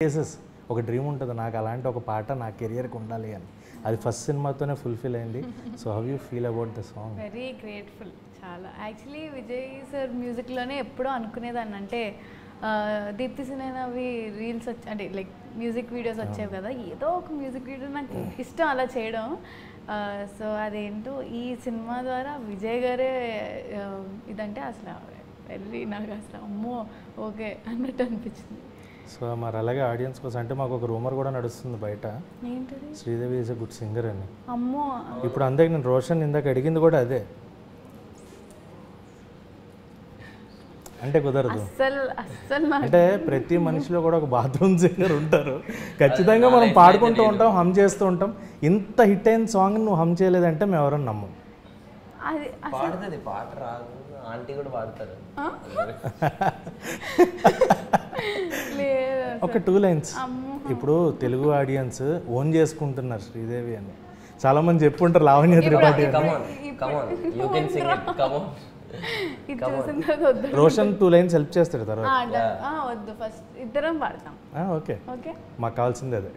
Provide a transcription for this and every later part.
Cases ఒక dream ఉంటుంది నాకు, అలాంటి ఒక పాట నా కెరియర్కి ఉండాలి అని. అది ఫస్ట్ సినిమాతోనే ఫుల్ఫిల్ అయింది. So how you feel about the song? Very grateful చాలా. యాక్చువల్లీ విజయ్ సార్ మ్యూజిక్లోనే ఎప్పుడూ అనుకునేదాన్ని, అంటే దీప్తి సినేనావి రీల్స్ అంటే లైక్ మ్యూజిక్ వీడియోస్ వచ్చేవి కదా, ఏదో ఒక మ్యూజిక్ వీడియో నాకు ఇష్టం అలా చేయడం. సో అదేంటో ఈ సినిమా ద్వారా విజయ్ గారే ఇదంటే అసలు వెరీ నాకు అసలు అమ్మో ఓకే అన్నట్టు అనిపించింది. సో మరి అలాగే ఆడియన్స్ కోసం అంటే మాకు ఒక రూమర్ కూడా నడుస్తుంది బయట, ఏంటది? Sridevi is a good singer అని. అమ్మో ఇప్పుడు అందరికి నేను రోషన్ ఇందాక అడిగింది కూడా అదే, అంటే కుదరదు. అస్సలు అంటే ప్రతి మనిషిలో కూడా ఒక బాత్రూమ్ సింగర్ ఉంటారు, ఖచ్చితంగా మనం పాడుకుంటూ ఉంటాం, హమ్ చేస్తూ ఉంటాం. ఇంత హిట్ అయిన సాంగ్ నువ్వు హమ్ చేయలేదంటే మేము ఎవరన్నా నమ్మం. అది పాడుతుంది, పాట రాదు, ఆంటీ కూడా పాడతారు. ఒక 2 లైన్స్ ఇప్పుడు తెలుగు ఆడియన్స్ ఓన్ చేసుకుంటున్నారు శ్రీదేవి అని, చాలా మంది చెప్పుంటారు లావణ్య త్రిపాఠి రోషన్ 2 లైన్స్ హెల్ప్ చేస్తాడు తర్వాత. వద్దు, ఫస్ట్ ఇద్దరం పాడతాం. ఓకే ఓకే, మాకు కావాల్సింది అదే.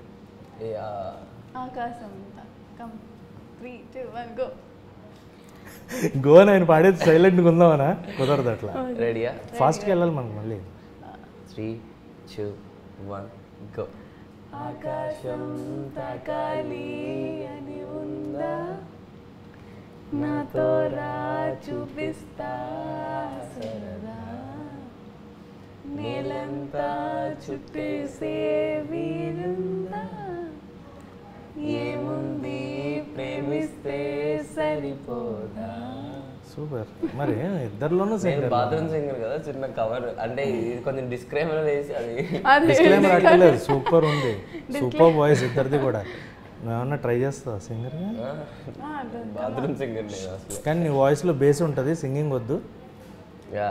ఆకాశం 3, 2, 1 గో. గో నేను పాడేది సైలెంట్గా ఉందామనా, కుదరదు అట్లా. రెడీయా? ఫాస్ట్గా వెళ్ళాలి మనకు మళ్ళీ. 3, 2, 1 గో. ఆకాశం తాకాలి అని ఉందా, నాతో రా చూపిస్తా సరదా, నేలంతా చుట్టేసే వీరుందా, ఏముంది ప్రేమిస్తే సరిపోదా. సూపర్. మరి ఇద్దరిలోనూ బాత్రూమ్ సింగర్ కదా, చిన్న కవర్ అంటే కొంచెం డిస్క్రైమర్ వేసి అది డిస్క్లైమర్ అక్కర్లేదు, సూపర్ ఉంది, సూపర్ వాయిస్ ఇద్దరిది కూడా. నువ్వేమన్నా ట్రై చేస్తావా సింగర్గా? బాత్రూమ్ సింగర్ లేదు అసలు, కానీ నీ వాయిస్లో బేస్ ఉంటుంది, సింగింగ్ వద్దు. యా